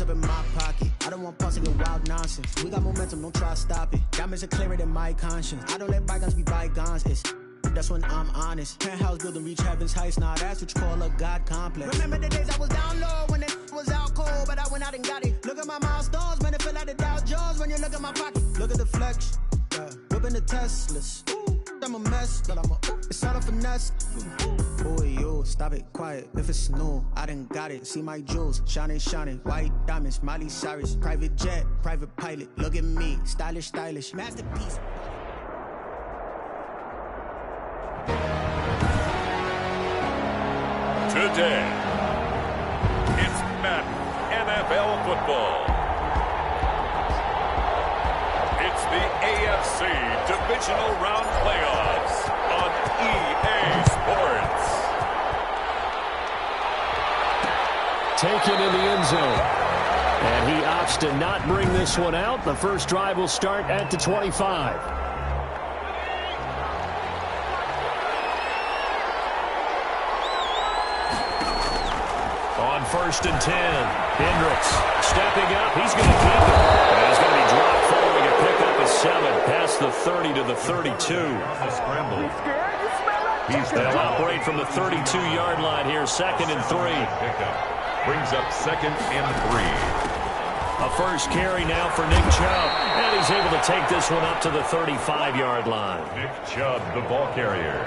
up in my pocket. I don't want parts of your wild nonsense. We got momentum, don't try to stop it. Diamonds are clearer than my conscience. I don't let bygones be bygones. That's when I'm honest. Penthouse building, reach heaven's heights. Nah, that's what you call a God complex. Remember the days I was down low when it was out cold, but I went out and got it. Look at my milestones, man, it feel like the Dow Jones when you look at my pocket. Look at the flex, whipping the Teslas. I'm a mess, but it's all a finesse. Boy, yo, stop it, quiet. If it's new, I done got it. See my jewels, shining, shining. White diamonds, Miley Cyrus. Private jet, private pilot. Look at me, stylish, stylish. Masterpiece. Today, it's Madden NFL football. It's the AFC Divisional Round Playoffs on EA Sports. Taken in the end zone. And he opts to not bring this one out. The first drive will start at the 25. On 1st and 10, Hendricks stepping up. He's going to keep it. And he's going to be dropped following a pickup of 7 past the 30 to the 32. They'll operate from the 32-yard line here, 2nd and 3. Brings up 2nd and 3. A first carry now for Nick Chubb. And he's able to take this one up to the 35-yard line. Nick Chubb, the ball carrier.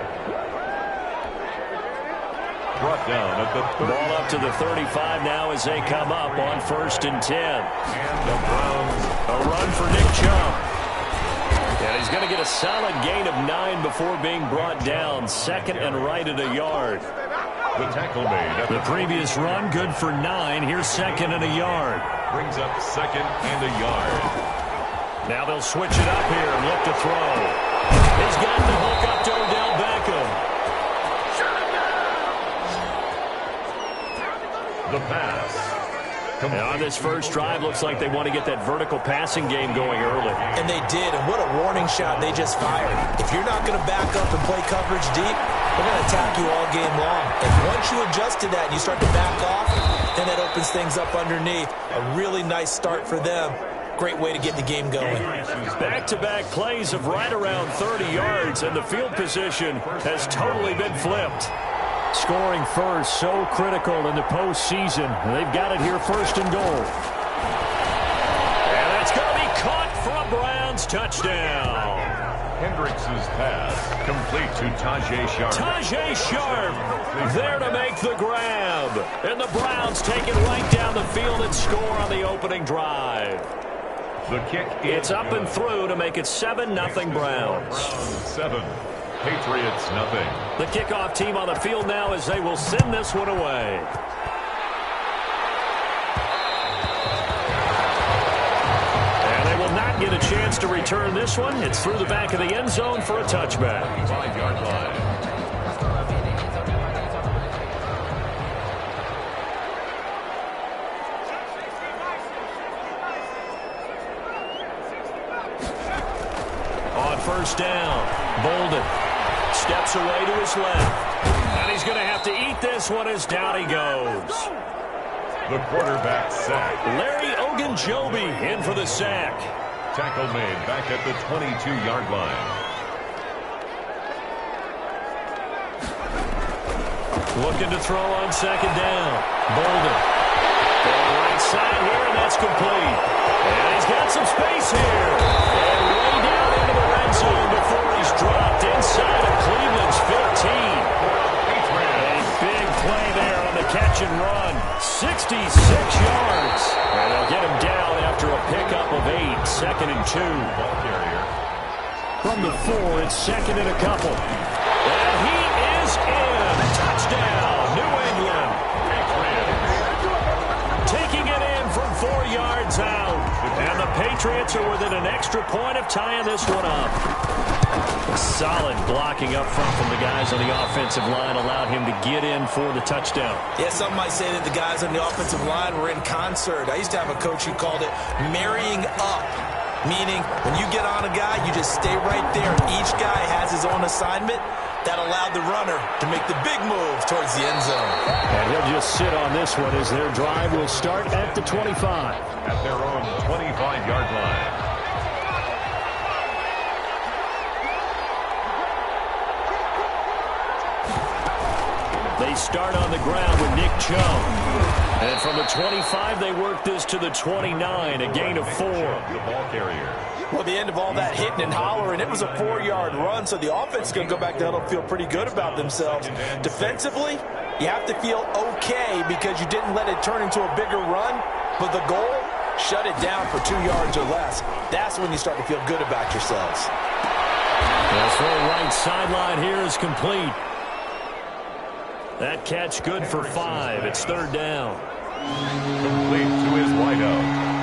Brought down at the 30. Ball up to the 35 now as they come up on 1st and 10. And the Browns. A run for Nick Chubb. And he's going to get a solid gain of 9 before being brought down. 2nd and right at a yard. The tackle made. The previous run good for 9. Here's 2nd and a yard. Brings up 2nd and a yard. Now they'll switch it up here and look to throw. He's got the hook up to Odell Beckham. The pass. And on this first drive, looks like they want to get that vertical passing game going early. And they did, and what a warning shot they just fired. If you're not going to back up and play coverage deep, they're going to attack you all game long. And once you adjust to that and you start to back off, then that opens things up underneath. A really nice start for them. Great way to get the game going. Back-to-back plays of right around 30 yards, and the field position has totally been flipped. Scoring first, so critical in the postseason. They've got it here, 1st and goal. And that's going to be caught for a Browns touchdown. Hendricks' pass complete to Tajay Sharp. Tajay Sharp there to make the grab. And the Browns take it right down the field and score on the opening drive. The kick It's up and through to make it 7-0 Browns. 7. Patriots, nothing. The kickoff team on the field now as they will send this one away. And they will not get a chance to return this one. It's through the back of the end zone for a touchback. 5-yard line. On 1st down, Bolden steps away to his left. And he's going to have to eat this one as down he goes. The quarterback sack. Larry Ogunjobi in for the sack. Tackle made back at the 22-yard line. Looking to throw on 2nd down. Bolden. On the right side here, and that's complete. And he's got some space here. And way down into the red zone before he's dropped inside of Cleveland's 15. A big play there on the catch and run. 66 yards. And they'll get him down after a pickup of 8. 2nd and 2. Ball carrier. From the 4, it's 2nd and a couple. And he is in. Touchdown, New England. Taking it in from 4 yards out. And the Patriots are within an extra point of tying this one up. Solid blocking up front from the guys on the offensive line allowed him to get in for the touchdown. Yeah, some might say that the guys on the offensive line were in concert. I used to have a coach who called it marrying up, meaning when you get on a guy, you just stay right there. Each guy has his own assignment. That allowed the runner to make the big move towards the end zone. And he'll just sit on this one as their drive will start at the 25. At their own 25-yard line. They start on the ground with Nick Chubb. And from the 25, they work this to the 29, a gain of 4. The ball carrier. Well, the end of all that hitting and hollering, it was a 4-yard run, so the offense is going to go back there and feel pretty good about themselves. Defensively, you have to feel okay because you didn't let it turn into a bigger run, but the goal, shut it down for 2 yards or less. That's when you start to feel good about yourselves. The throw right sideline here is complete. That catch good for 5. It's third down. Complete to his wideout.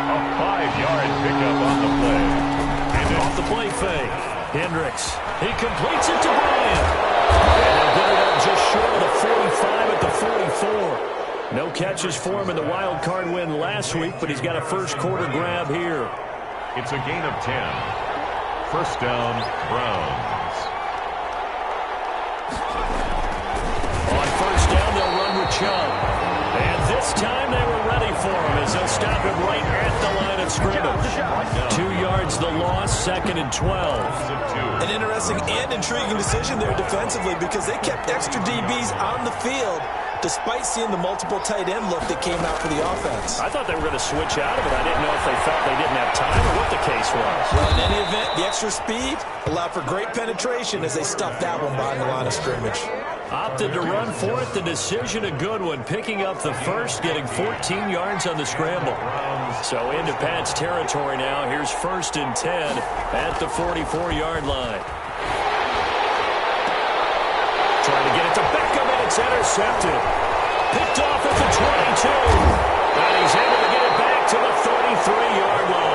A 5-yard pickup on the play. And off the play fake. Hendricks. He completes it to Bryant. And he'll get it up just short of the 45 at the 44. No catches for him in the wild card win last week, but he's got a first quarter grab here. It's a gain of 10. First down, Browns. On first down, they'll run with Chubb. And this time they were ready for him as they'll stop him right at the line of scrimmage. 2 yards the loss, second and 12. An interesting and intriguing decision there defensively because they kept extra DBs on the field despite seeing the multiple tight end look that came out for the offense. I thought they were going to switch out of it. I didn't know if they felt they didn't have time or what the case was. Well, in any event, the extra speed allowed for great penetration as they stuffed that one behind the line of scrimmage. Opted to run for it. The decision a good one. Picking up the first, getting 14 yards on the scramble. So into Pat's territory now. Here's first and 10 at the 44-yard line. Trying to get it to Beckham, and it's intercepted. Picked off at the 22. And he's able to get it back to the 33-yard line.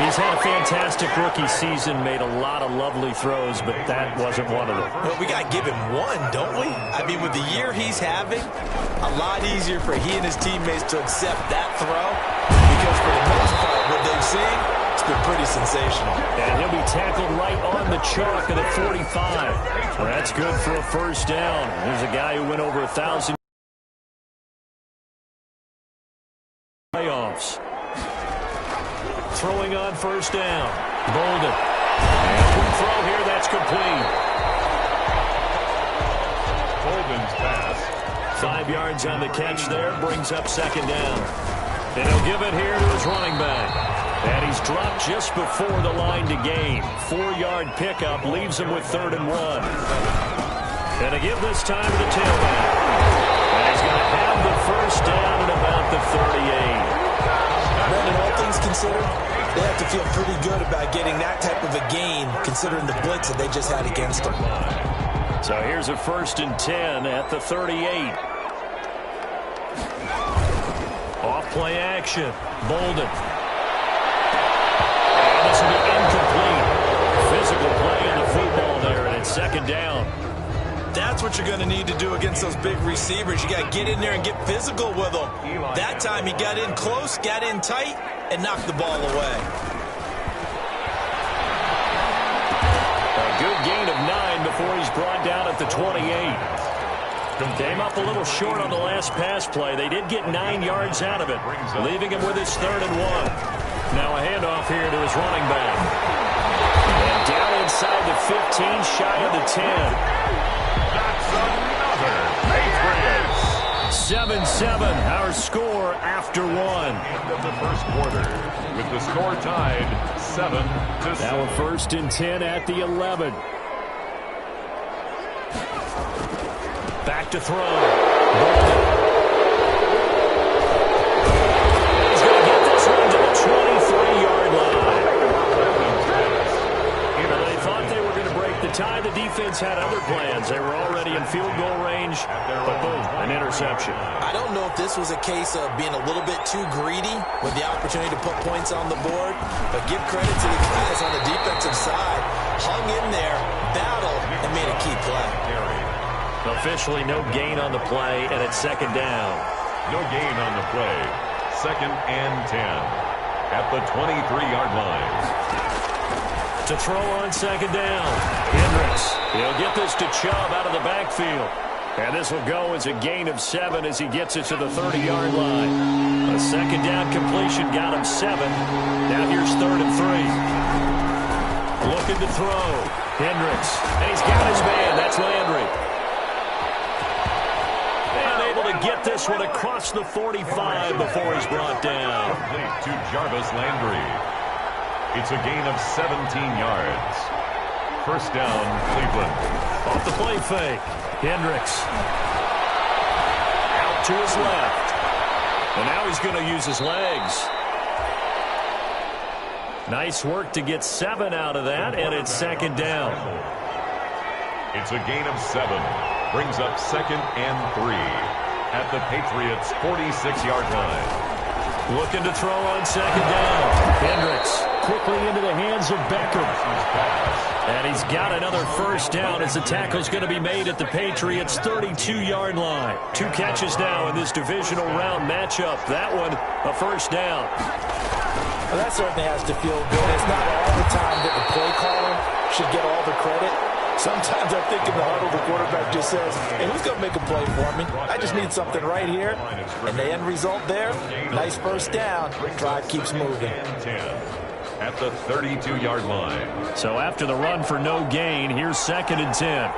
He's had a fantastic rookie season, made a lot of lovely throws, but that wasn't one of them. Well, we got to give him one, don't we? I mean, with the year he's having, a lot easier for he and his teammates to accept that throw because for the most part, what they've seen, it's been pretty sensational. And he'll be tackled right on the chalk of the 45. Well, that's good for a first down. There's a guy who went over 1,000 playoffs. Throwing on first down. Bolden. And quick throw here, that's complete. Bolden's pass. 5 yards on the catch there, brings up second down. And he'll give it here to his running back. And he's dropped just before the line to gain. 4-yard pickup leaves him with 3rd and 1. And to give this time to the tailback. And he's going to have the first down at about the 38. Brendan, all things considered, they have to feel pretty good about getting that type of a gain considering the blitz that they just had against them. So here's a first and 10 at the 38. Off play action. Bolden. And this will be incomplete. Physical play in the football there, and it's second down. That's what you're going to need to do against those big receivers. You got to get in there and get physical with them. That time he got in close, got in tight, and knocked the ball away. A good gain of 9 before he's brought down at the 28. Came up a little short on the last pass play. They did get 9 yards out of it, leaving him with his 3rd and 1. Now a handoff here to his running back. And down inside the 15, shy of the 10. Another Patriots. 7-7, our score after 1. End of the first quarter with the score tied 7-7. Now a first and 10 at the 11. Back to throw. He's going to get this one to the 23-yard line. They thought they were going to break the tie. The defense had other plans. They were already in field goal range, but boom, an interception. I don't know if this was a case of being a little bit too greedy with the opportunity to put points on the board, but give credit to the guys on the defensive side. Hung in there, battled, and made a key play. Officially no gain on the play, and it's second down. No gain on the play. 2nd and 10 at the 23-yard line. To throw on second down. Hendricks. He'll get this to Chubb out of the backfield. And this will go as a gain of 7 as he gets it to the 30-yard line. A second down completion got him 7. Now here's 3rd and 3. Looking to throw. Hendricks. And he's got his man. That's Landry. And able to get this one across the 45 before he's brought down. To Jarvis Landry. It's a gain of 17 yards. First down, Cleveland. Off the play fake. Hendricks. Out to his left. And now he's going to use his legs. Nice work to get 7 out of that, and it's second down. It's a gain of 7. Brings up 2nd and 3 at the Patriots' 46-yard line. Looking to throw on second down. Hendricks quickly into the hands of Beckham. And he's got another first down as the tackle's going to be made at the Patriots' 32-yard line. 2 catches now in this divisional round matchup. That one, a first down. Well, that certainly has to feel good. It's not all the time that the play caller should get all the credit. Sometimes I think in the huddle, the quarterback just says, hey, who's going to make a play for me? I just need something right here. And the end result there, nice first down. Drive keeps moving. At the 32-yard line. So after the run for no gain, here's 2nd and 10.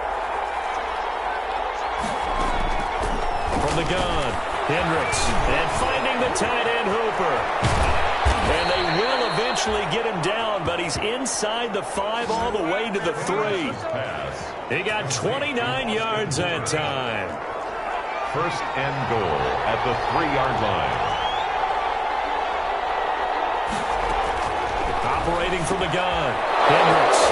From the gun, Hendricks. And finding the tight end Hooper. And they will eventually get him down, but he's inside the 5 all the way to the 3. He got 29 yards that time. First and goal at the 3-yard line. Operating from the gun, Hendricks.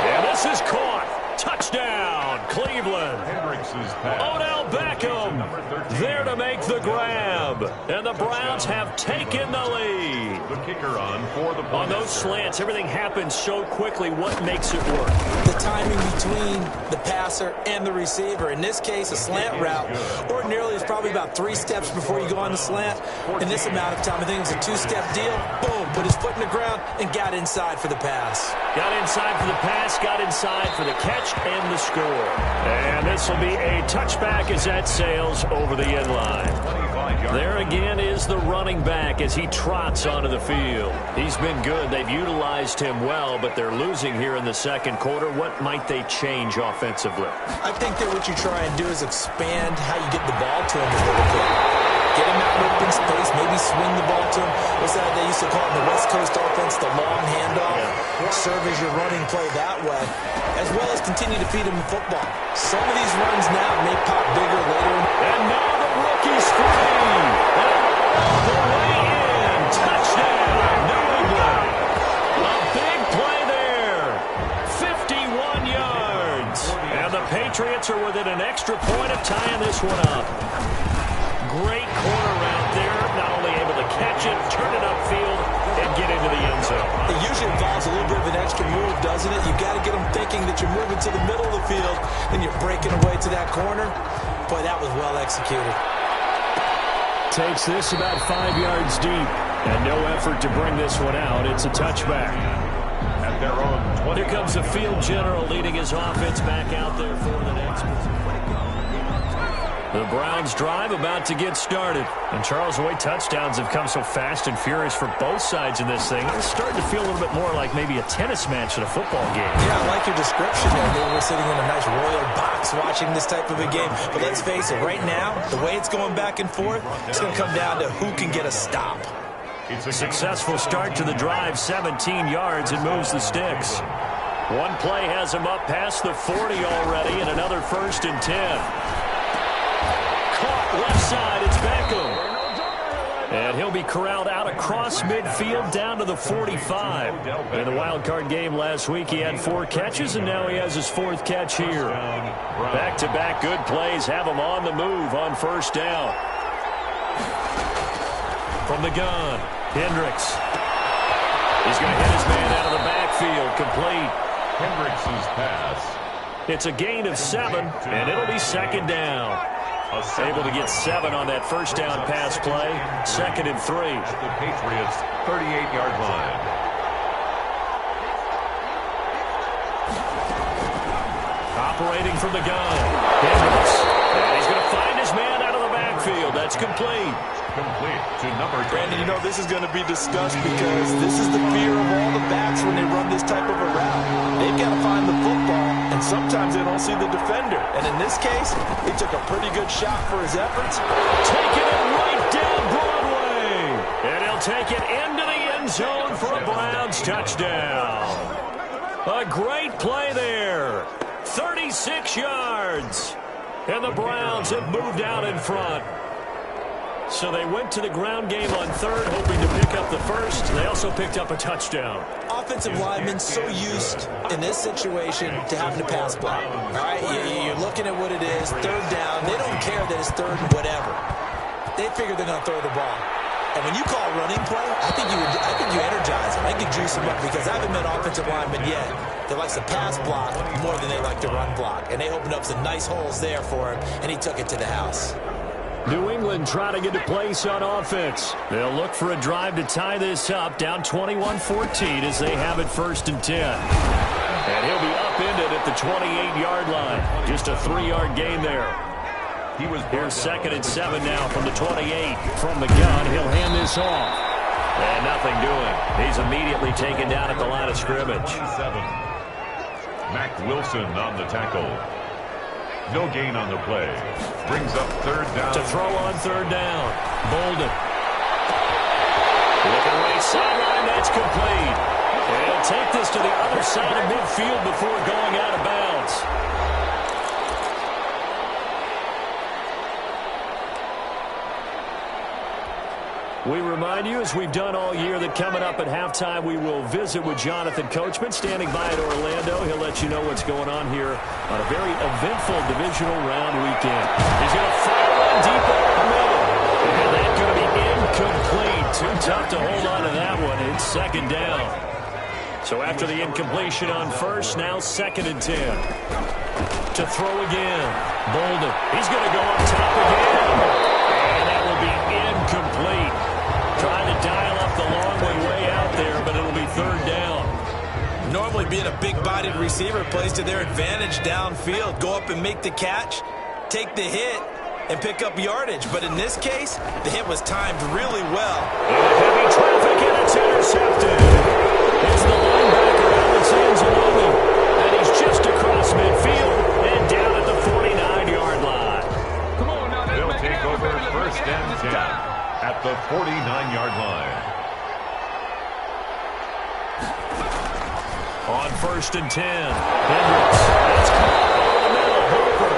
And this is caught. Touchdown, Cleveland. Odell Beckham there to make the grab. And the Browns have taken the lead. The kicker on those slants, everything happens so quickly. What makes it work? The timing between the passer and the receiver. In this case, a slant route ordinarily is probably about 3 steps before you go on the slant. In this amount of time, I think it was a 2-step deal. Boom, put his foot in the ground and got inside for the pass. Got inside for the pass, got inside for the catch and the score. And this will be a touchback as that sails over the end line. There again is the running back as he trots onto the field. He's been good. They've utilized him well, but they're losing here in the second quarter. What might they change offensively? I think that what you try and do is expand how you get the ball to him a little bit. Get him out in open space, maybe swing the ball to him. What's that they used to call in the West Coast offense, the long handoff? Yeah. Serve as your running play that way, as well as continue to feed him the football. Some of these runs now may pop bigger later. And now the rookie's free. The way in. Touchdown, New England. A big play there. 51 yards. And the Patriots are within an extra point of tying this one up. Great corner route there. Not only able to catch it, turn it upfield, and get into the end zone. It usually involves a little bit of an extra move, doesn't it? You've got to get them thinking that you're moving to the middle of the field, and you're breaking away to that corner. Boy, that was well executed. Takes this about 5 yards deep, and no effort to bring this one out. It's a touchback. At their own 20. Here comes the field general leading his offense back out there for the next one. The Browns drive about to get started. And Charles, the way touchdowns have come so fast and furious for both sides in this thing, it's starting to feel a little bit more like maybe a tennis match at a football game. Yeah, I like your description there. We're sitting in a nice royal box watching this type of a game. But let's face it, right now, the way it's going back and forth, it's going to come down to who can get a stop. It's a successful start to the drive, 17 yards, and moves the sticks. One play has him up past the 40 already, and another 1st and 10. Caught left side, it's Beckham. And he'll be corralled out across midfield down to the 45. In the wild card game last week, he had 4 catches, and now he has his 4th catch here. Back-to-back good plays have him on the move on 1st down. From the gun, Hendricks. He's going to hit his man out of the backfield, complete. Hendricks' pass. It's a gain of 7, and it'll be 2nd down. Able to get 7 on that 1st down pass play. 2nd and 3. At the Patriots' 38-yard line. operating from the gun. Hendricks. And he's going to find his man out of the backfield. That's complete. Complete to number 20. Brandon, you know this is going to be discussed because this is the fear of all the backs when they run this type of a route. They've got to find the football, and sometimes they don't see the defender. And in this case, he took a pretty good shot for his efforts. Taking it right down Broadway. And he'll take it into the end zone for a Browns touchdown. A great play there. 36 yards. And the Browns have moved out in front. So they went to the ground game on third, hoping to pick up the first. They also picked up a touchdown. Offensive linemen so used in this situation to having to pass block. All right, you're looking at what it is, third down. They don't care that it's third and whatever. They figure they're going to throw the ball. And when you call running play, I think you energize them. I think you juice them up because I haven't met offensive linemen yet that likes to pass block more than they like to run block. And they opened up some nice holes there for him, and he took it to the house. New England trying to get a place on offense. They'll look for a drive to tie this up, down 21-14 as they have it 1st and 10. And he'll be upended at the 28-yard line. Just a 3-yard gain there. Here's 2nd and 7 now from the 28. From the gun, he'll hand this off. And nothing doing. He's immediately taken down at the line of scrimmage. Mac Wilson on the tackle. No gain on the play. Brings up 3rd down. To throw on 3rd down. Bolden. Looking right sideline, that's complete. And he'll take this to the other side of midfield before going out of bounds. We remind you, as we've done all year, that coming up at halftime, we will visit with Jonathan Coachman, standing by at Orlando. He'll let you know what's going on here on a very eventful divisional round weekend. He's going to fire one deep over the middle. And that's going to be incomplete. Too tough to hold on to that one. It's 2nd down. So after the incompletion on 1st, now 2nd and 10. To throw again. Bolden. He's going to go up top again. And that will be incomplete. Trying to dial up the long way out there, but it'll be 3rd down. Normally being a big-bodied receiver plays to their advantage downfield. Go up and make the catch, take the hit, and pick up yardage. But in this case, the hit was timed really well. And heavy traffic, and it's intercepted. It's the linebacker, Alex Anzalone. And he's just across midfield and down at the 49-yard line. Come on now, they'll take over 1st and 10. At the 49-yard line. On 1st and 10. Hendricks. It's caught over the middle. Hooper.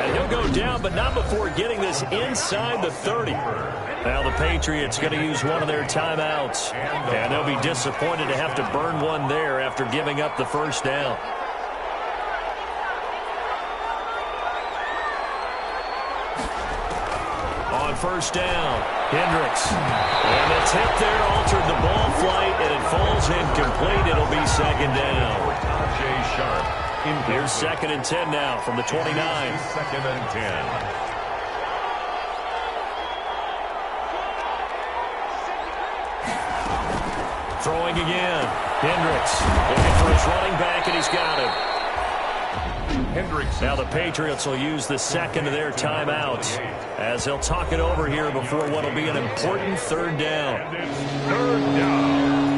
And he'll go down, but not before getting this inside the 30. Now the Patriots going to use one of their timeouts. And they'll be disappointed to have to burn one there after giving up the 1st down. On 1st down, Hendricks. And the tip there altered the ball flight, and it falls incomplete. It'll be 2nd down. Jay Sharp. Here's 2nd and 10 now from the 29. 2nd and 10. Throwing again. Hendricks looking for his running back, and he's got him. Hendricks. Now the Patriots will use the 2nd of their timeouts as they'll talk it over here before what will be an important 3rd down. And it's 3rd down.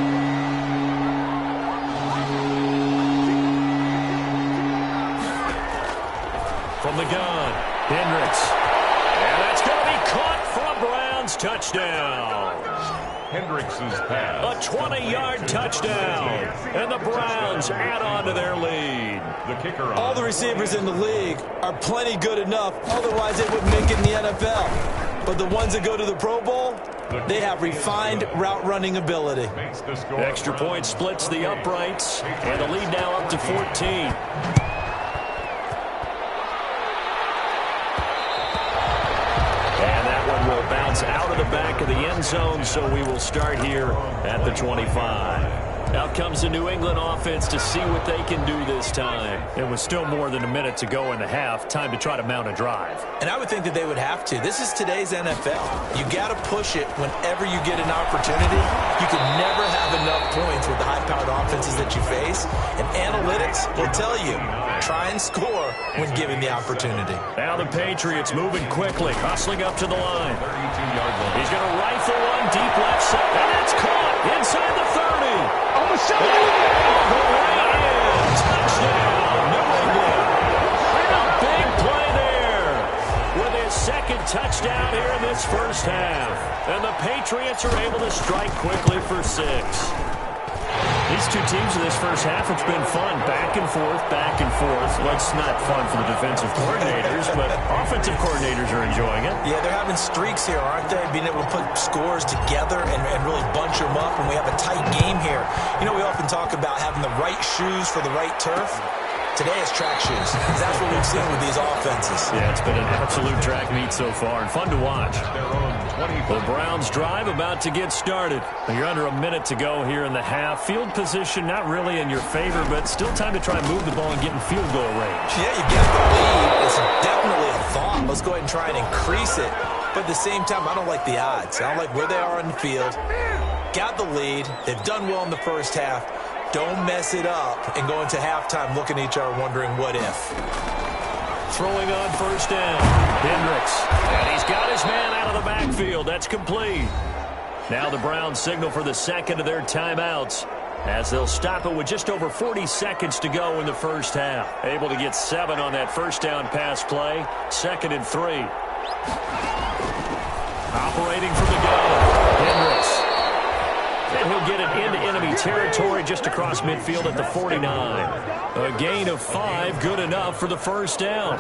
From the gun, Hendricks. And that's going to be caught for a Browns touchdown. Hendricks' pass. A 20-yard touchdown. And the Browns add on to their lead. The kicker on. All the receivers in the league are plenty good enough. Otherwise, they wouldn't make it in the NFL. But the ones that go to the Pro Bowl, they have refined route running ability. Extra point splits the uprights. And the lead now up to 14. Will bounce out of the back of the end zone, so we will start here at the 25. Out comes the New England offense to see what they can do this time. It was still more than a minute to go in the half. Time to try to mount a drive. And I would think that they would have to. This is today's NFL. You got to push it whenever you get an opportunity. You can never have enough points with the high-powered offenses that you face. And analytics will tell you, try and score when given the opportunity. Now the Patriots moving quickly, hustling up to the line. He's going to rifle one deep left side, and that's caught inside the 30. Almost shot it. Touchdown, New England. A big play there with his second touchdown here in this first half. And the Patriots are able to strike quickly for 6. These two teams in this first half, it's been fun. Back and forth, back and forth. Well, it's not fun for the defensive coordinators, but offensive coordinators are enjoying it. Yeah, they're having streaks here, aren't they? Being able to put scores together and really bunch them up when we have a tight game here. You know, we often talk about having the right shoes for the right turf. Today it's track shoes. That's what we've seen with these offenses. Yeah, it's been an absolute track meet so far and fun to watch. The Browns drive about to get started. You're under a minute to go here in the half. Field position not really in your favor, but still time to try and move the ball and get in field goal range. Yeah, you get the lead. It's definitely a thought. Let's go ahead and try and increase it. But at the same time, I don't like the odds. I don't like where they are on the field. Got the lead. They've done well in the first half. Don't mess it up and go into halftime looking at each other wondering what if. Throwing on first down. Hendricks. And he's got his man out of the backfield. That's complete. Now the Browns signal for the second of their timeouts as they'll stop it with just over 40 seconds to go in the first half. Able to get 7 on that first down pass play. 2nd and 3. Operating from the gun. Hendricks. And he'll get it into enemy territory just across midfield at the 49. A gain of 5, good enough for the first down.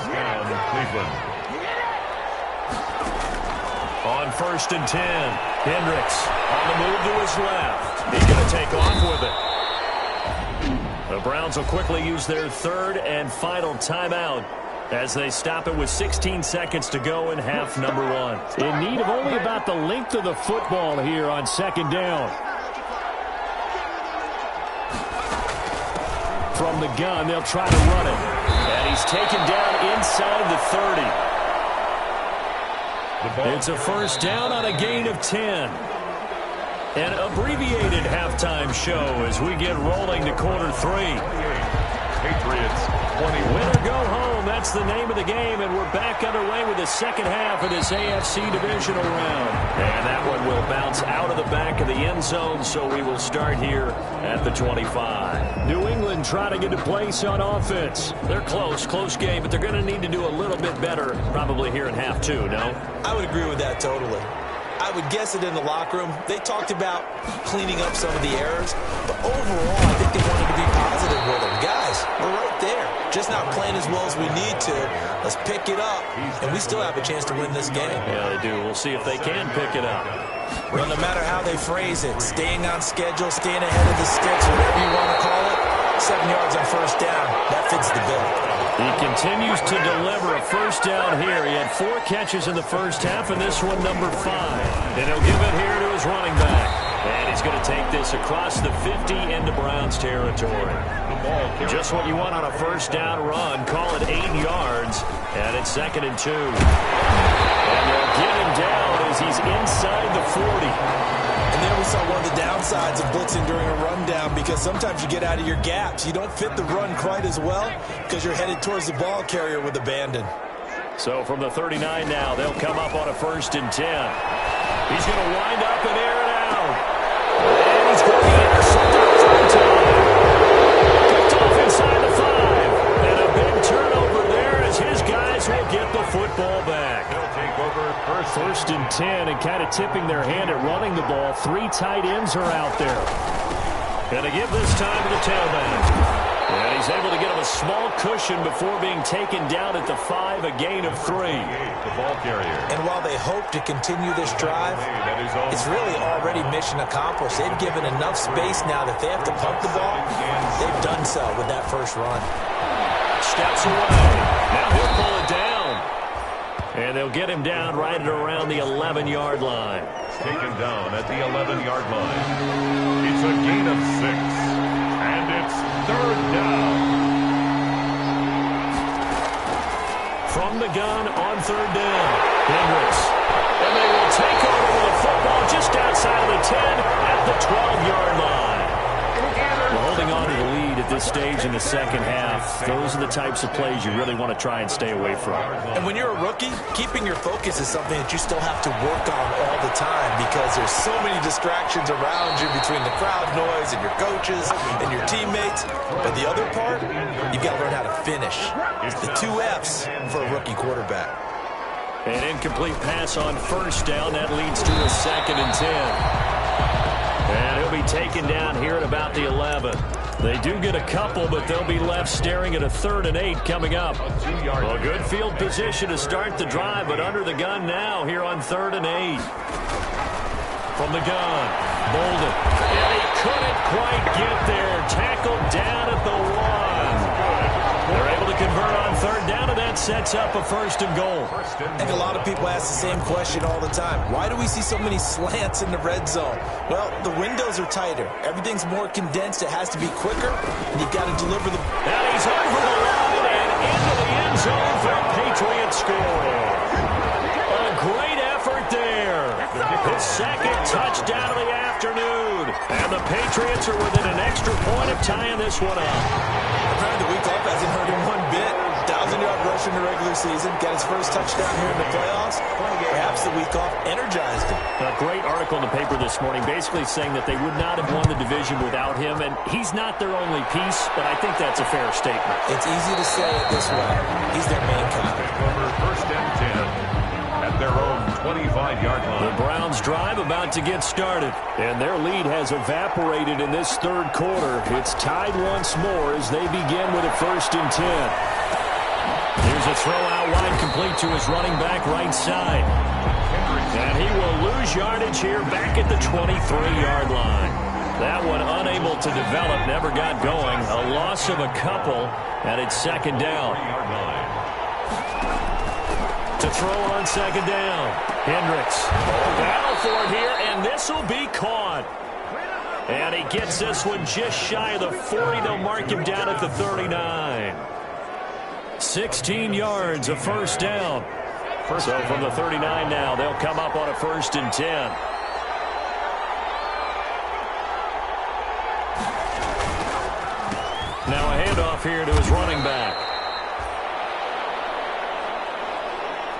On 1st and 10, Hendricks on the move to his left. He's going to take off with it. The Browns will quickly use their 3rd and final timeout as they stop it with 16 seconds to go in half number 1. In need of only about the length of the football here on 2nd down. From the gun, they'll try to run it. And he's taken down inside the 30. It's a first down on a gain of 10. An abbreviated halftime show as we get rolling to quarter 3. Patriots 20. Win or go home, that's the name of the game, and we're back underway with the second half of this AFC divisional round. And that one will bounce out of the back of the end zone, so we will start here at the 25. New England trying to get a place on offense. They're close game, but they're going to need to do a little bit better probably here in half 2, no? I would agree with that totally. I would guess it in the locker room. They talked about cleaning up some of the errors, but overall, I think they wanted to be positive with them. Guys, we're right there. Just not playing as well as we need to. Let's pick it up, and we still have a chance to win this game. Yeah, they do. We'll see if they can pick it up. Well, no matter how they phrase it, staying on schedule, staying ahead of the sticks, whatever you want to call it, 7 yards on first down, that fits the bill. He continues to deliver a first down here. He had 4 catches in the first half, and this one number 5. And he'll give it here to his running back. And he's going to take this across the 50 into Browns territory. Just what you want on a first down run. Call it 8 yards, and it's 2nd and 2. And they'll get him down as he's inside the 40. And there we saw one of the downsides of blitzing during a rundown, because sometimes you get out of your gaps. You don't fit the run quite as well because you're headed towards the ball carrier with abandon. So from the 39 now, they'll come up on a 1st and 10. He's going to wind up and air it out. And he's going to get intercepted. Picked off inside the 5. And a big turnover there as his guys will get the football back. 1st and 10, and kind of tipping their hand at running the ball. 3 tight ends are out there. Going to give this time to the tailback. And he's able to get him a small cushion before being taken down at the 5, a gain of 3. The ball carrier. And while they hope to continue this drive, it's really already mission accomplished. They've given enough space now that they have to pump the ball. They've done so with that first run. Steps away. Now he'll pull it down. And they'll get him down right at around the 11-yard line. taken down at the 11-yard line. It's a gain of 6, and it's 3rd down. From the gun on 3rd down, Hendricks. And they will take over with a football just outside of the 10 at the 12-yard line. Well, holding on to the lead at this stage in the second half, those are the types of plays you really want to try and stay away from. And when you're a rookie, keeping your focus is something that you still have to work on all the time because there's so many distractions around you between the crowd noise and your coaches and your teammates. But the other part, you've got to learn how to finish. It's the 2 F's for a rookie quarterback. An incomplete pass on 1st down. That leads to a 2nd and 10. And he'll be taken down here at about the 11. They do get a couple, but they'll be left staring at a 3rd and 8 coming up. A good field position to start the drive, but under the gun now here on 3rd and 8. From the gun, Bolden. And he couldn't quite get there. Tackled down at the 1. They're able to convert on 3rd down, and that sets up a 1st and goal. I think a lot of people ask the same question all the time. Why do we see so many slants in the red zone? Well, the windows are tighter. Everything's more condensed. It has to be quicker, and you've got to deliver the... And he's over the line and into the end zone for a Patriot score. A great effort there. His 2nd touchdown of the afternoon. And the Patriots are within an extra point of tying this one up. Apparently the week off hasn't hurt him one bit. 1,000-yard rush in the regular season. Got his first touchdown here in the playoffs. Perhaps the week off energized him. A great article in the paper this morning basically saying that they would not have won the division without him. And he's not their only piece, but I think that's a fair statement. It's easy to say it this way. He's their main guy. Over 1st and 10 at their own 25-yard line. The Browns drive about to get started, and their lead has evaporated in this 3rd quarter. It's tied once more as they begin with a 1st and 10. Here's a throw out wide complete to his running back right side. And he will lose yardage here back at the 23-yard line. That one unable to develop, never got going. A loss of a couple, and it's 2nd down. To throw on 2nd down. Hendricks. Battle for it here, and this will be caught. And he gets this one just shy of the 40. They'll mark him down at the 39. 16 yards, a 1st down. So from the 39 now, they'll come up on a 1st and 10. Now a handoff here to his running back.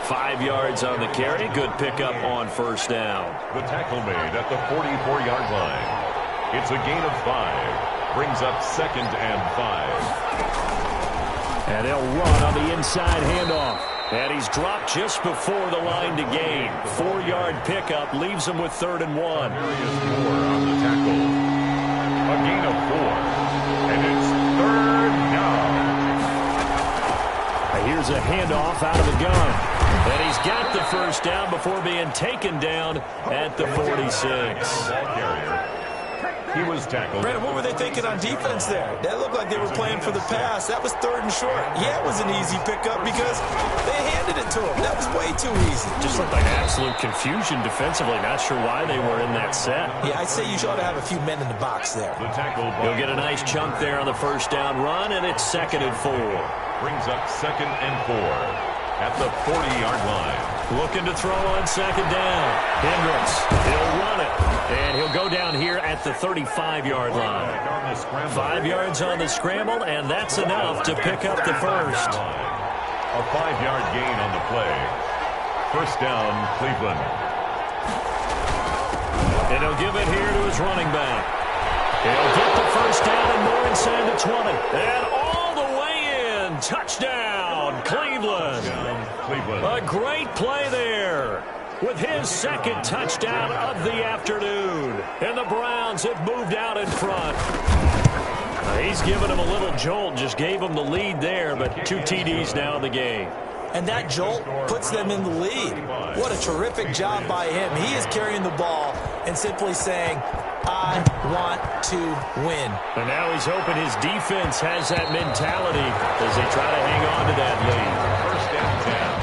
5 yards on the carry. Good pickup on 1st down. The tackle made at the 44-yard line. It's a gain of 5. Brings up 2nd and 5. And they'll run on the inside handoff. And he's dropped just before the line to gain. 4-yard pickup leaves him with 3rd and 1. Moore on the tackle. A gain of 4. And it's 3rd down. Here's a handoff out of the gun. And he's got the 1st down before being taken down at the 46. He was tackled. Brandon, what were they thinking on defense there? That looked like they were playing for the pass. That was 3rd and short. Yeah, it was an easy pickup because they handed it to him. That was way too easy. Just looked like absolute confusion defensively. Not sure why they were in that set. Yeah, I'd say you ought to have a few men in the box there. The tackle. He'll get a nice chunk there on the 1st down run, and it's 2nd and 4. Brings up 2nd and 4 at the 40-yard line. Looking to throw on 2nd down. Hendricks, he'll run it. And he'll go down here at the 35-yard line. 5 yards on the scramble, and that's enough to pick up the 1st. A 5-yard gain on the play. 1st down, Cleveland. And he'll give it here to his running back. He'll get the 1st down and more inside the 20. And all the way in. Touchdown, Cleveland. A great play there with his 2nd touchdown of the afternoon. And the Browns have moved out in front. He's given him a little jolt, just gave him the lead there, but 2 TDs now in the game. And that jolt puts them in the lead. What a terrific job by him. He is carrying the ball and simply saying, I want to win. And now he's hoping his defense has that mentality as they try to hang on to that lead. 1st and 10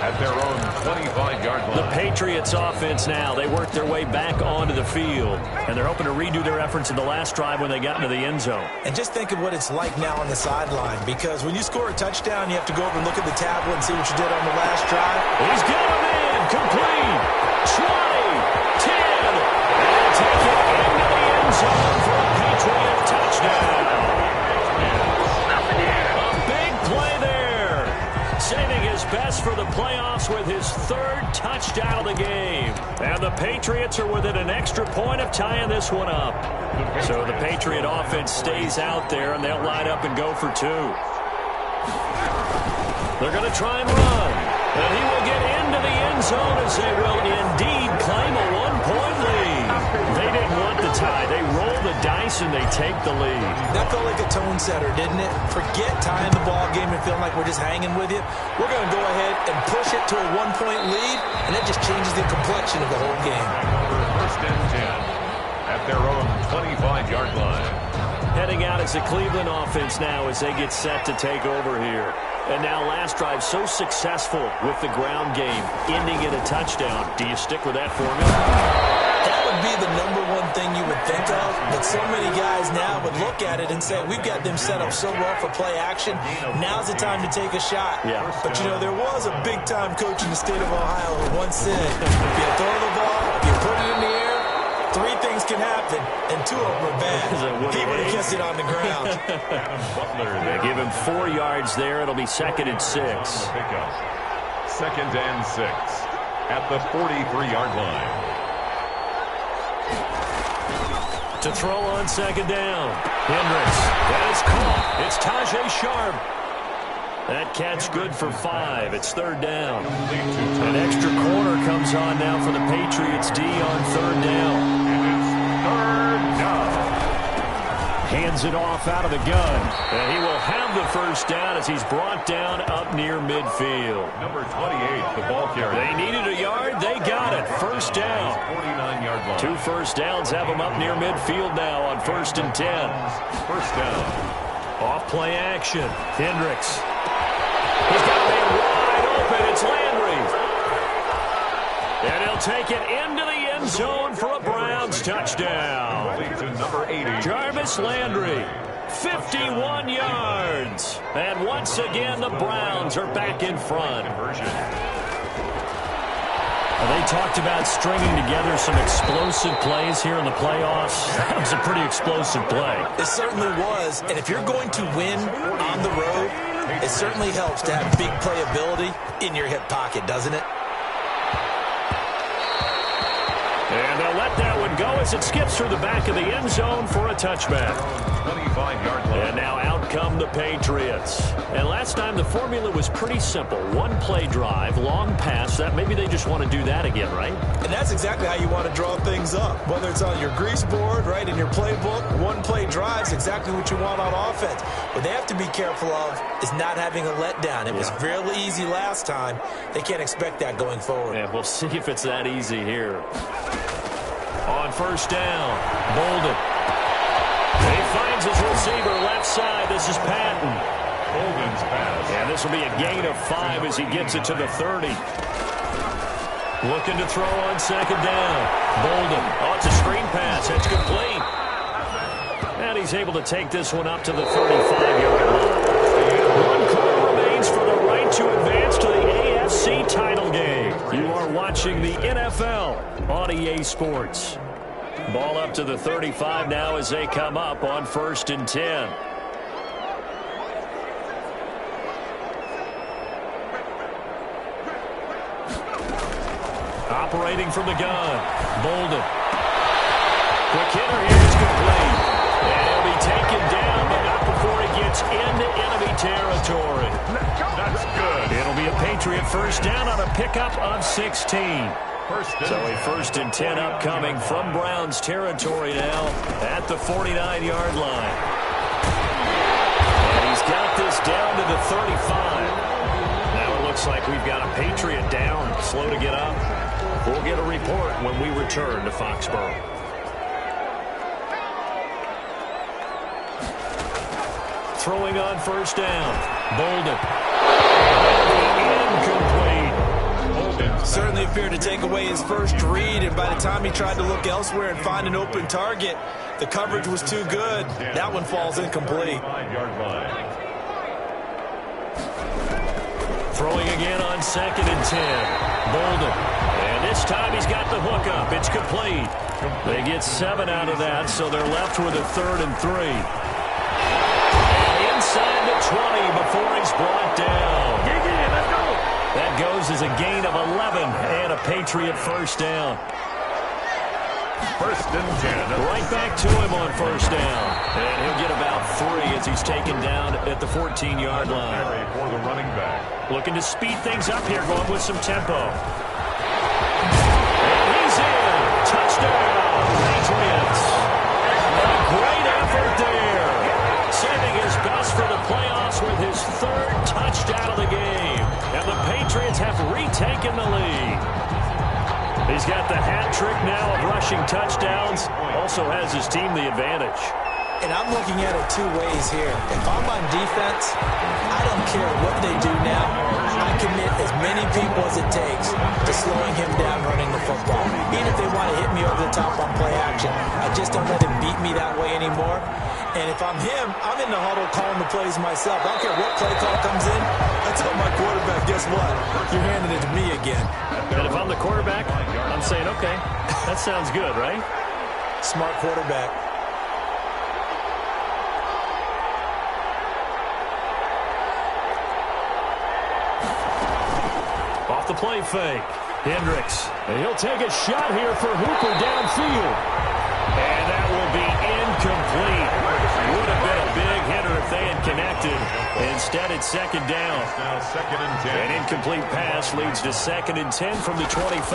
at their own 25-yard line. The Patriots offense now, they work their way back onto the field, and they're hoping to redo their efforts in the last drive when they got into the end zone. And just think of what it's like now on the sideline, because when you score a touchdown, you have to go over and look at the tablet and see what you did on the last drive. He's got him in, complete, 20, 10, and take it into the end zone for a Patriot touchdown. A big play there, saving his best for the playoffs with his third touchdown of the game. And the Patriots are within an extra point of tying this one up. So the Patriot offense stays out there, and they'll line up and go for two. They're going to try and run. And he will get into the end zone as they will indeed claim a one-point lead. They didn't want the tie. They roll the dice and they take the lead. That felt like a tone setter, didn't it? Forget tying the ball game and feeling like we're just hanging with you. We're going to go ahead and push it to a one-point lead, and that just changes the complexion of the whole game. First and 10 at their own 25-yard line. Heading out as the Cleveland offense now as they get set to take over here. And now last drive so successful with the ground game, ending in a touchdown. Do you stick with that formula? That would be the number one thing you would think of, but so many guys now would look at it and say, we've got them set up so well for play action, now's the time to take a shot. Yeah. But, you know, there was a big-time coach in the state of Ohio who once said, if you throw the ball, if you put it in the air, three things can happen, and two of them are bad. He would have kept it on the ground. They give him 4 yards there. It'll be second and 6. Second and 6 at the 43-yard line. To throw on second down. Hendricks. That is caught. It's Tajay Sharp. That catch good for 5. It's third down. An extra corner comes on now for the Patriots D on third down. Third down. Hands it off out of the gun. And he will have the first down as he's brought down up near midfield. Number 28, the ball carrier. They needed a yard. They got it. First down. 49-yard line. 2 first downs have them up near midfield now on first and 10. First down. Off play action. Hendricks. He's got a man wide open. It's Landry. And he'll take it into the end zone for a Browns touchdown. To number 80. Jarvis Landry, 51 yards. And once again, the Browns are back in front. Well, they talked about stringing together some explosive plays here in the playoffs. That was a pretty explosive play. It certainly was. And if you're going to win on the road, it certainly helps to have big playability in your hip pocket, doesn't it? And they'll let that one go as it skips through the back of the end zone for a touchback. 25-yard line. And now out come the Patriots. And last time the formula was pretty simple. One play drive, long pass. That maybe they just want to do that again, right? And that's exactly how you want to draw things up. Whether it's on your grease board, right, in your playbook, one play drive is exactly what you want on offense. What they have to be careful of is not having a letdown. It was really easy last time. They can't expect that going forward. Yeah, we'll see if it's that easy here. On first down, Bolden. He finds his receiver left side. This is Patton. Bolden's pass. And this will be a gain of 5 as he gets it to the 30. Looking to throw on second down. Bolden. Oh, it's a screen pass. It's complete. And he's able to take this one up to the 35-yard line. 1 quarter remains for the right to advance to the AFC title game. You are watching the NFL on EA Sports. Ball up to the 35 now as they come up on first and 10. Operating from the gun, Bolden. Quick hitter here is complete. And he'll be taken down, but not before he gets into enemy territory. That's good. It'll be a Patriot first down on a pickup of 16. So a first and 10 upcoming from Browns territory now at the 49-yard line. And he's got this down to the 35. Now it looks like we've got a Patriot down, slow to get up. We'll get a report when we return to Foxborough. Throwing on first down, Bolden. Incomplete. Certainly a here to take away his first read, and by the time he tried to look elsewhere and find an open target, the coverage was too good. That one falls incomplete. Throwing again on 2nd and 10. Bolden. And this time he's got the hook up. It's complete. They get 7 out of that, so they're left with a 3rd and 3. And inside the 20 before he's brought down. Let's go. That goes as a gain of 11 and a Patriot first down. 1st and 10. Right back to him on 1st down. And he'll get about 3 as he's taken down at the 14-yard line. For the running back. Looking to speed things up here, going with some tempo. And he's in. Touchdown, Patriots. A great effort there. Saving his best for the playoffs with his 3rd touchdown of the game. And the Patriots have retaken the lead. He's got the hat trick now of rushing touchdowns. Also has his team the advantage. And I'm looking at it 2 ways here. If I'm on defense, I don't care what they do now. I commit as many people as it takes to slowing him down running the football. Even if they want to hit me over the top on play action, I just don't let him beat me that way anymore. And if I'm him, I'm in the huddle calling the plays myself. I don't care what play call comes in. I tell my quarterback, guess what? You're handing it to me again. And if I'm the quarterback, I'm saying, okay, that sounds good, right? Smart quarterback. Off the play fake. Hendricks. And he'll take a shot here for Hooper downfield. And that will be incomplete. Would have been a big hitter if they had connected. Instead, it's 2nd down. Now 2nd and 10. An incomplete pass leads to 2nd and 10 from the 25.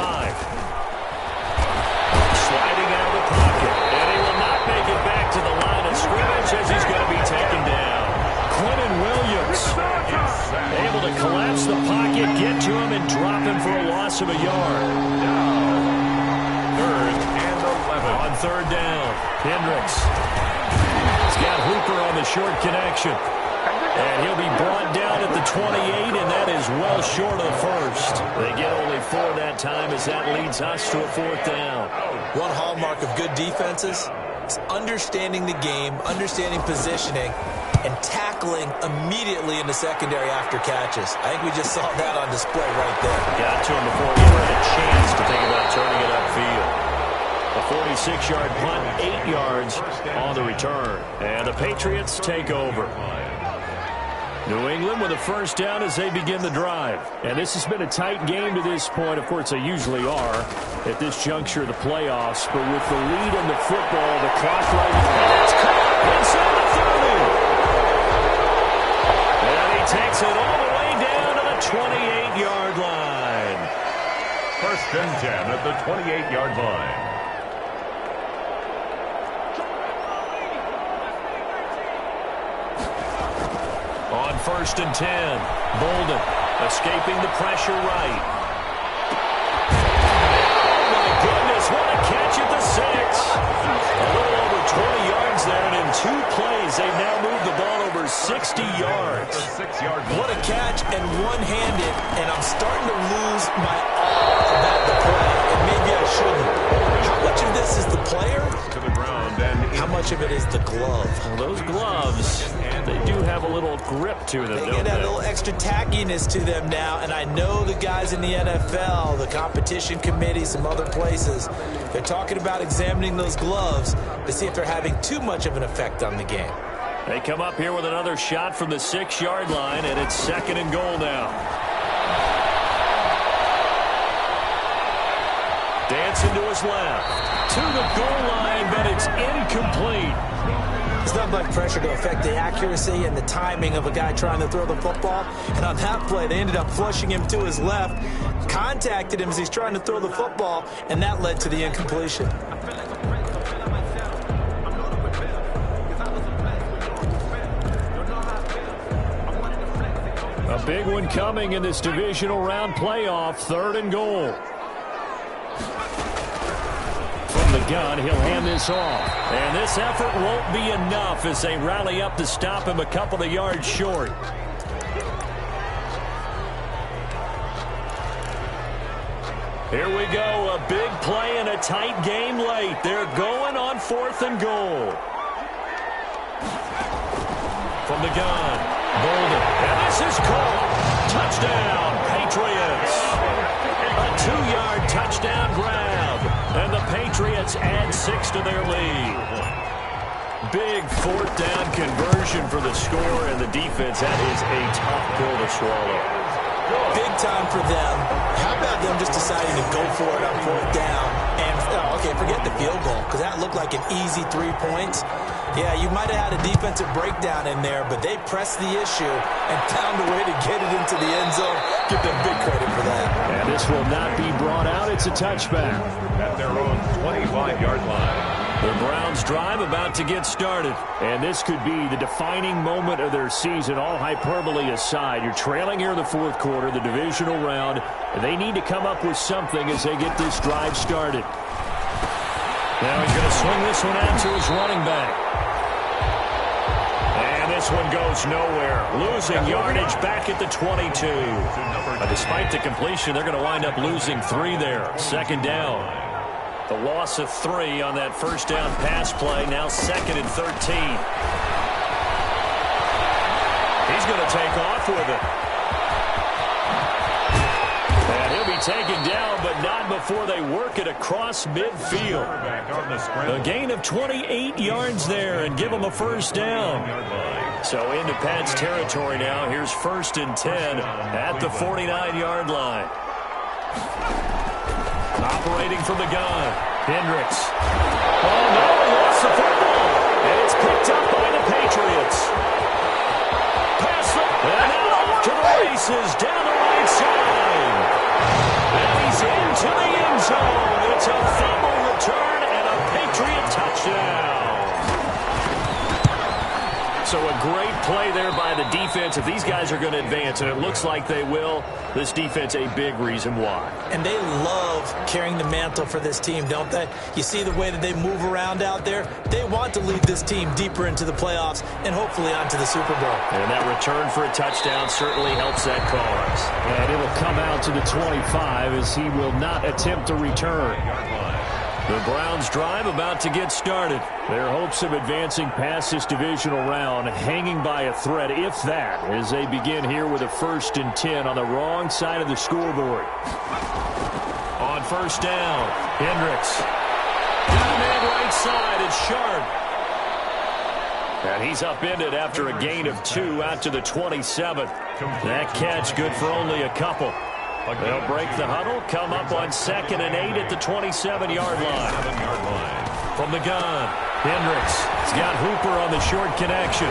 Sliding out of the pocket. And he will not make it back to the line of scrimmage as he's going to be taken down. Quentin Williams able to collapse the pocket, get to him, and drop him for a loss of a yard. Now, 3rd and 11. On 3rd down, Hendricks. He's got Hooper on the short connection. And he'll be brought down at the 28, and that is well short of the first. They get only 4 that time as that leads us to a 4th down. One hallmark of good defenses is understanding the game, understanding positioning, and tackling immediately in the secondary after catches. I think we just saw that on display right there. Got to him before he ever had a chance to think about turning it upfield. A 46-yard punt, 8 yards on the return. And the Patriots take over. New England with a first down as they begin the drive. And this has been a tight game to this point. Of course, they usually are at this juncture of the playoffs. But with the lead in the football, the clock right now, it's caught inside the 30. And he takes it all the way down to the 28-yard line. 1st and 10 at the 28-yard line. On 1st and 10, Bolden escaping the pressure right. Oh, my goodness, what a catch at the 6. A little over 20 yards there, and in 2 plays, they've now moved the ball over 60 yards. 6-yard. What a catch, and one-handed, and I'm starting to lose my awe about the play, and maybe I shouldn't. How much of this is the player? To the ground, and How much of it is the glove? Well, those gloves, they do have a little grip to them, They don't get that they? little extra tackiness to them now, and I know the guys in the NFL, the competition committee, some other places, they're talking about examining those gloves to see if they're having too much of an effect on the game. They come up here with another shot from the 6-yard line, and it's 2nd and goal now. Dancing to his left, to the goal line, but it's incomplete. It's not much pressure to affect the accuracy and the timing of a guy trying to throw the football. And on that play, they ended up flushing him to his left, contacted him as he's trying to throw the football, and that led to the incompletion. A big one coming in this divisional round playoff, 3rd and goal. From the gun, he'll hand this off. And this effort won't be enough as they rally up to stop him a couple of yards short. Here we go, a big play and a tight game late. They're going on 4th and goal. From the gun, Bolden, and this is caught. Touchdown, Patriots. A 2-yard touchdown grab, and the Patriots add 6 to their lead. Big 4th down conversion for the score, and the defense, that is a tough pill to swallow. Big time for them. How about them just deciding to go for it on 4th down? And, okay, forget the field goal, because that looked like an easy 3 points. Yeah, you might have had a defensive breakdown in there, but they pressed the issue and found a way to get it into the end zone. Give them big credit for that. And this will not be brought out. It's a touchback. At their own 25-yard line. The Browns' drive about to get started. And this could be the defining moment of their season, all hyperbole aside. You're trailing here in the 4th quarter, the divisional round. And they need to come up with something as they get this drive started. Now he's going to swing this one out to his running back. And this one goes nowhere. Losing yardage back at the 22. Despite the completion, they're going to wind up losing 3 there. 2nd down. The loss of 3 on that 1st down pass play. Now 2nd and 13. He's going to take off with it. And he'll be taken down, but not before they work it across midfield. A gain of 28 yards there and give them a 1st down. So into Pat's territory now. Here's 1st and 10 at the 49-yard line. Operating from the gun, Hendricks. Oh, no, he lost the football. And it's picked up by the Patriots. Pass it, and off to the races down the right side. And he's into the end zone. It's a fumble return and a Patriot touchdown. So a great play there by the defense. If these guys are going to advance, and it looks like they will, this defense a big reason why. And they love carrying the mantle for this team, don't they? You see the way that they move around out there? They want to lead this team deeper into the playoffs and hopefully onto the Super Bowl. And that return for a touchdown certainly helps that cause. And it'll come out to the 25 as he will not attempt to return. The Browns' drive about to get started. Their hopes of advancing past this divisional round hanging by a thread, if that, as they begin here with a 1st and 10 on the wrong side of the scoreboard. On 1st down, Hendricks. Man right side, it's Sharp. And he's upended after a gain of 2 out to the 27. That catch good for only a couple. They'll break the huddle, come up on 2nd and 8 at the 27-yard line. From the gun, Hendricks. He's got Hooper on the short connection.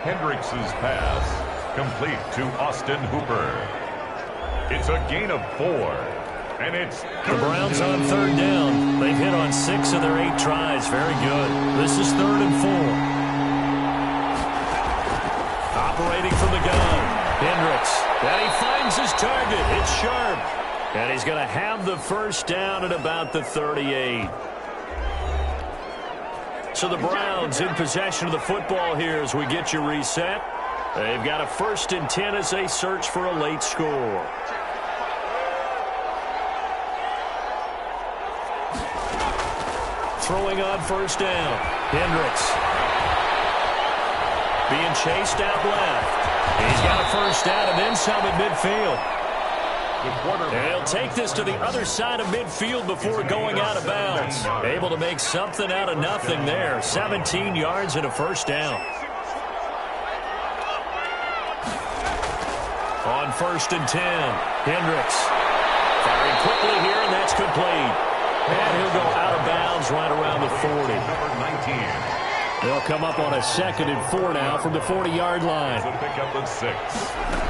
Hendricks' pass complete to Austin Hooper. It's a gain of 4. And it's the Browns on 3rd down. They've hit on 6 of their 8 tries. Very good. This is 3rd and 4. Operating from the gun, Hendricks. And he finds his target. It's Sharp. And he's going to have the 1st down at about the 38. So the Browns in possession of the football here as we get you reset. They've got a 1st and 10 as they search for a late score. Throwing on 1st down, Hendricks. Being chased out left. He's got a 1st down and then some at midfield. And he'll take this to the other side of midfield before going out of bounds. Able to make something out of nothing there. 17 yards and a 1st down. On 1st and 10, Hendricks. Firing quickly here, and that's complete. And he'll go out of bounds right around the 40. Number 19. They'll come up on a 2nd and 4 now from the 40-yard line. To pick up the 6.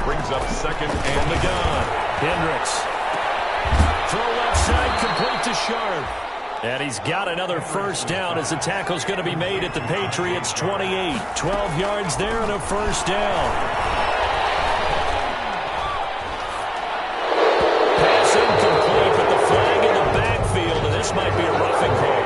Brings up 2nd and the gun. Hendricks. Throw left side complete to Sharp. And he's got another 1st down as the tackle's going to be made at the Patriots' 28. 12 yards there and a 1st down. Pass incomplete, but the flag in the backfield, and this might be a roughing call.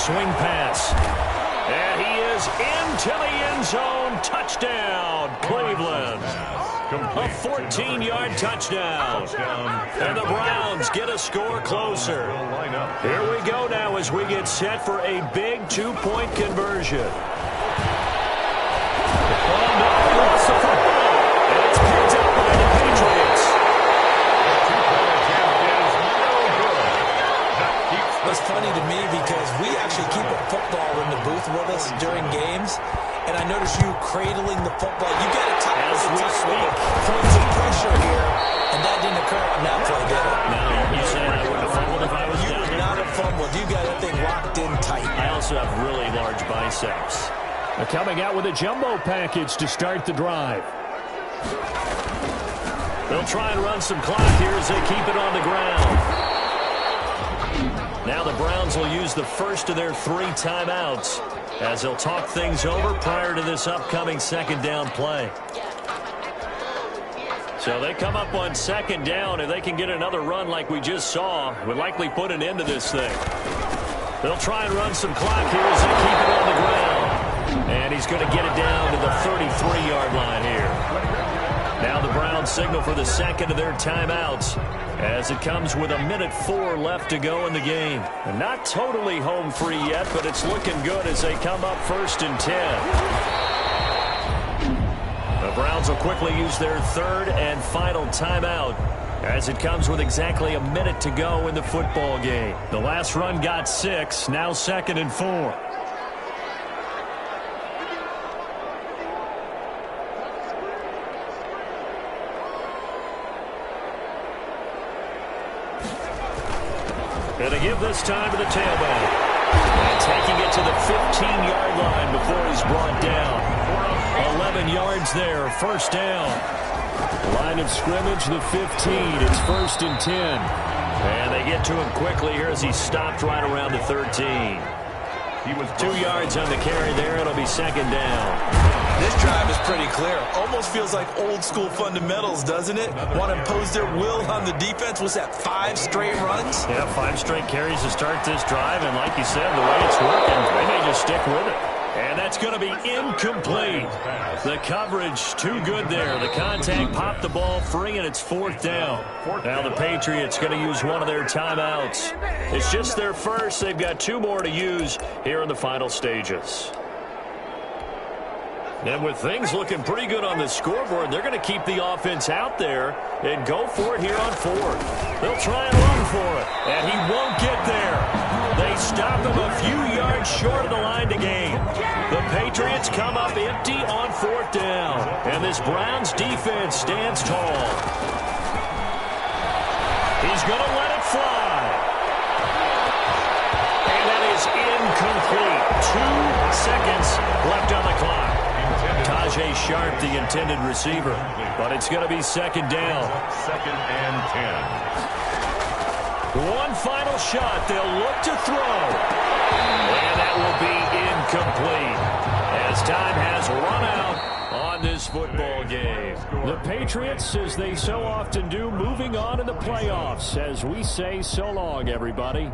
swing pass. And he is into the end zone. Touchdown, Cleveland. A 14-yard touchdown. And the Browns get a score closer. Here we go now as we get set for a big two-point conversion. Oh, no, he lost the football. And it's picked up by the Patriots. It's funny to me because we actually keep a football in the booth with us during games, and I notice you cradling the football. You got to talk as we speak. Points of pressure here, and that didn't occur on that play, did it? No, you said I wouldn't have fumbled if I was You down would there. not have fumbled. You got that thing locked in tight. I also have really large biceps. They're coming out with a jumbo package to start the drive. They'll try and run some clock here as they keep it on the ground. Now the Browns will use the first of their 3 timeouts as they'll talk things over prior to this upcoming second down play. So they come up on second down. If they can get another run like we just saw, it would likely put an end to this thing. They'll try and run some clock here as they keep it on the ground. And he's going to get it down to the 33-yard line here. Now the Browns signal for the second of their timeouts as it comes with 1:04 left to go in the game. And not totally home free yet, but it's looking good as they come up 1st and 10. The Browns will quickly use their 3rd and final timeout as it comes with exactly 1 minute to go in the football game. The last run got 6, now 2nd and 4. Going to give this time to the tailback. And taking it to the 15-yard line before he's brought down. 11 yards there, 1st down. Line of scrimmage, the 15. It's 1st and 10. And they get to him quickly here as he stopped right around the 13. He was 2 yards on the carry there. It'll be 2nd down. This drive is pretty clear. Almost feels like old school fundamentals, doesn't it? Want to impose their will on the defense. Was that 5 straight runs? Yeah, 5 straight carries to start this drive. And like you said, the way it's working, they may just stick with it. And that's going to be incomplete. The coverage too good there. The contact popped the ball free, and it's 4th down. Now the Patriots going to use one of their timeouts. It's just their first. They've got 2 more to use here in the final stages. And with things looking pretty good on the scoreboard, they're going to keep the offense out there and go for it here on 4th. They'll try and run for it, and he won't get there. They stop him a few yards short of the line to gain. The Patriots come up empty on 4th down, and this Browns defense stands tall. He's going to let it fly. And that is incomplete. 2 seconds left on the clock. Tajay Sharp, the intended receiver. But it's going to be 2nd down. 2nd and 10. One final shot. They'll look to throw. And that will be incomplete as time has run out on this football game. The Patriots, as they so often do, moving on in the playoffs as we say so long, everybody.